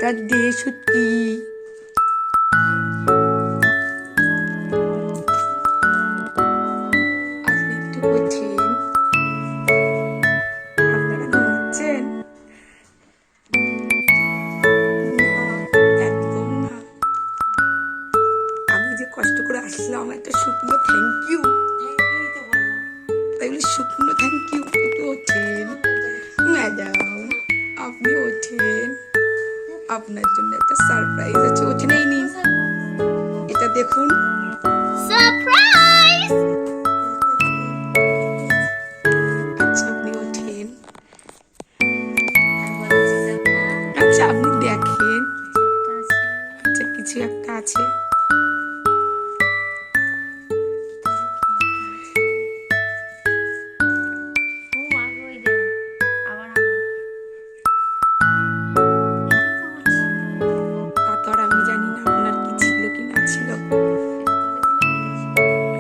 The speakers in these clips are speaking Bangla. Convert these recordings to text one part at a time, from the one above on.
বার্থডে শুটকি। আপনি একটু বলছেন, আপনারা ঘুমাচ্ছেন? না, একদম না। আমি যে কষ্ট করে আসলাম, একটা শুকনো থ্যাংক ইউ। তাই বলে শুকনো থ্যাংক ইউ। একটু ওঠেন ম্যাডাম, আপনি ওঠেন, আপনার জন্য একটা সারপ্রাইজ আছে। ওঠেন, এই নিন, এটা দেখুন। সারপ্রাইজ! আচ্ছা আপনি ওঠেন। আচ্ছা আপনি দেখেন। আচ্ছা কিছু একটা আছে। তা তো আর আমি জানি না আপনার কি ছিল কি না ছিল।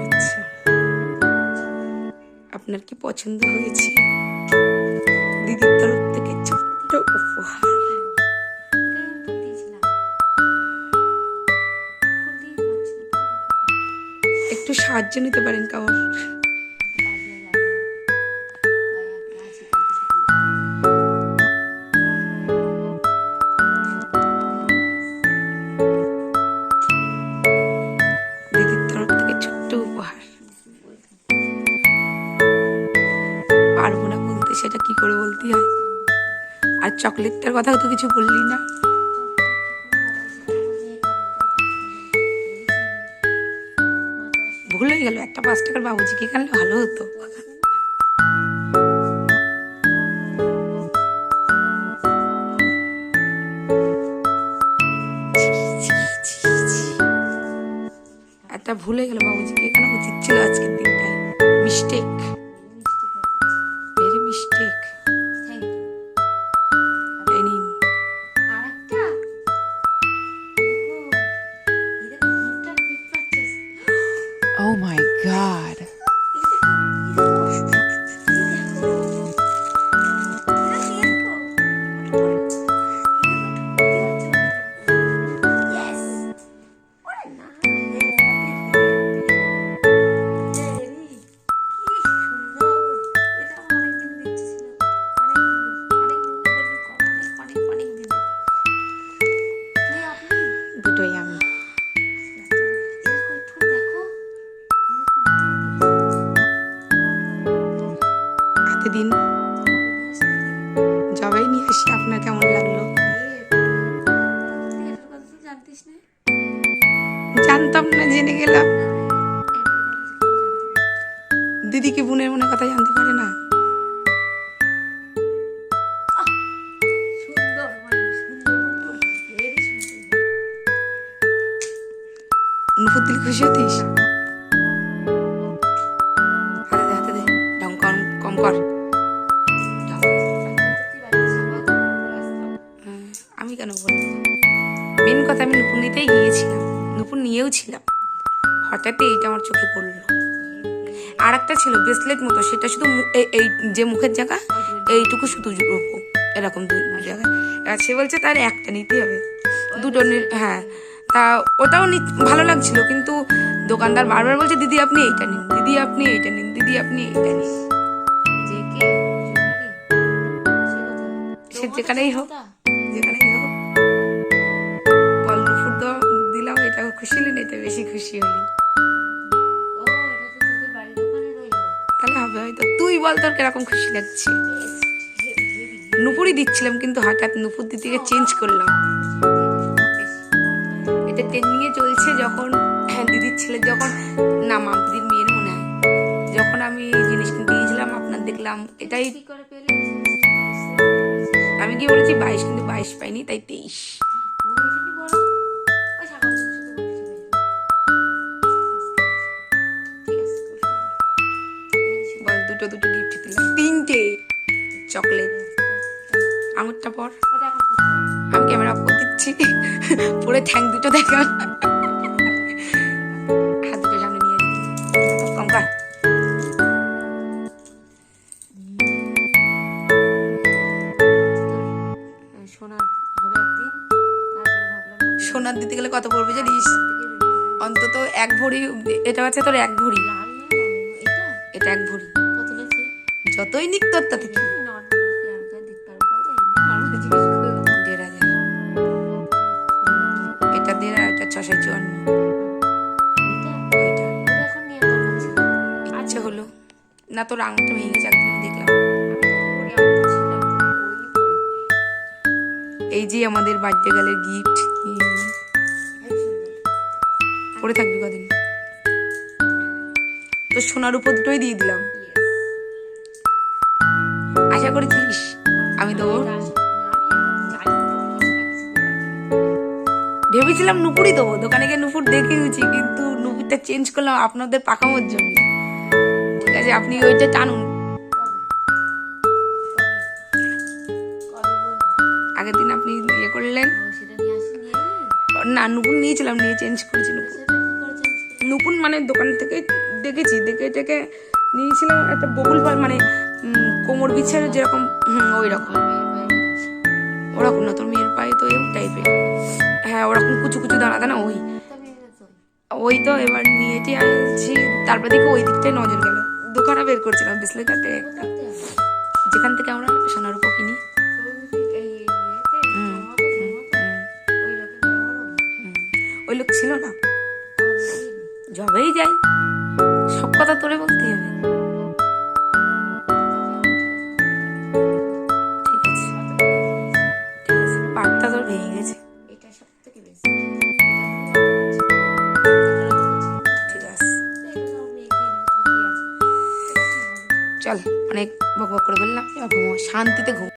আচ্ছা, আপনার কি পছন্দ হয়েছে? দিদির তরফ থেকে ছোট্ট উপহার। একটু সাহায্য নিতে পারেন কাউর? দিদির তরফ থেকে ছোট্ট উপহার। পারবো না বলতে, সেটা কি করে বলতে হয়। আর চকলেটটার কথা তো কিছু বললি না। ভুল হয়ে গেল, একটা 5 টাকার বাবুজিকে এখানে ভালো হতো। একটা ভুল হয়ে গেল, বাবুজিকে এখানে উচিত ছিল আজকের দিনটায়। Mistake, very mistake. এই নিন। Oh my God. দুটোই আমি। হাতে দিন, জবাই নিয়ে আসি। আপনার কেমন লাগলো? জানতাম না, জেনে গেলাম। দিদি কি বোনের মনে কথা জানতে পারে না? নুপুর দিলে খুশি হতিস? হাতে দে, হাতে দে, ঢং কম কম কর। আমি কেন বলবো? মেন কথা, আমি নুপুর নিতেই গিয়েছিলাম, নুপুর নিয়েও ছিলাম। হঠাৎ এইটা আমার চোখে পড়লো। আর একটা ছিল ব্রেসলেট মতো, সেটা শুধু এই যে মুখের জায়গা এইটুকু শুধু এরকম দুই জায়গায়। আর সে বলছে তার একটা নিতে হবে, দুটো। হ্যাঁ, তা ওটাও ভালো লাগছিল, কিন্তু দোকানদার বারবার বলছে দিদি আপনি এইটা নিন, দিদি আপনি এইটা নিন, দিদি আপনি এইটা নিন। সে যেখানেই হোক, যেখানেই হোক বল, নুপুর তো দিলাম, এটা খুশি হলি না, এটা বেশি খুশি হলি। তাহলে হবে হয়তো। তুই বল তোর কিরকম খুশি লাগছে? নুপুরই দিচ্ছিলাম, কিন্তু হঠাৎ নুপুর দিতে গিয়ে চেঞ্জ করলাম। এটা ট্রেন্ডিংয়ে চলছে। যখন দিদির ছেলে, যখন না দিদির মেয়ের মনে হয়, যখন আমি জিনিস কিনতে গিয়েছিলাম, আপনার দেখলাম এটাই। আমি কি বলেছি 22, কিন্তু 22 পাইনি, তাই 23। বল, দুটো দুটো গিফট দিলাম, 3টে চকলেট। আঙুরটা পর, আমি ক্যামেরা অফ করে দিচ্ছি। পরে থ্যাংক দুটো দেখা। হাত দুটো সামনে নিয়ে কম কর। সোনার হবে একদিন। অন্তত 1 ভরি, এটা আছে তোর 1 ভরি, লাল না এটা এটা 1 ভরি, কত লেছে যতই নিক তোর তাতে কি, নর্মাল প্যান্টটা দিতে পারবো নর্মাল জিনিস করলাম 1,500, এটা 1,500 আর এটা 654, ওইটা ওইটা ওটা এখন নিয়ে দরকার ছিল ইচ্ছে হলো না, তোর আঙুলটা ভেঙে গেছে একদিন দেখলাম। আমি তো পরে আমি তো ছিলাম ওই পরে এই যে আমাদের বার্থডে গালের গিফট, হেবি সুন্দর পরে থাকবি কদিন, তো সোনার উপর দুটোই দিয়ে দিলাম, ইয়েস আশা করেছিস আমি দেবো, ভেবেছিলাম নুপুরই দেবো, দোকানে গিয়ে নুপুর দেখেছি, কিন্তু নুপুরটা চেঞ্জ করলাম আপনাদের পাকামোর জন্য। ঠিক আছে, আপনি ওইটা টানুন, আগের দিন আপনি ইয়ে করলেন না, নুপুর নিয়েছিলাম, নিয়ে চেঞ্জ করেছি নুপুর, নুপুর মানে দোকান থেকে দেখেছি, দেখে নিয়েছিলাম একটা বকুল ফল, মানে কোমর বিছের যেরকম, ওই রকম, ওরকম না, তোর মেয়ের পায়ে তো এই টাইপের, হ্যাঁ ওরকম কুচু কুচু দানা দানা, ওই তো এবার নিয়েটি আনছি, তারপর দিকে ওই দিকটাই নজর গেল, দোকানে বের করছিলাম বিসলেঘাটে একটা, যেখান থেকে আমরা সোনার উপর কিনি, ওই লোক ছিল না, যবেই যাই সব কথা তোরে বলতেই হবে, ঠিক আছে, ঠিক আছে, পাটটা তোর ভেঙে গেছে, এটা সব থেকে বেশি ঠিক আছে, চল, অনেক বক বক করে বললাম, এবার ঘুমো, শান্তিতে ঘুম।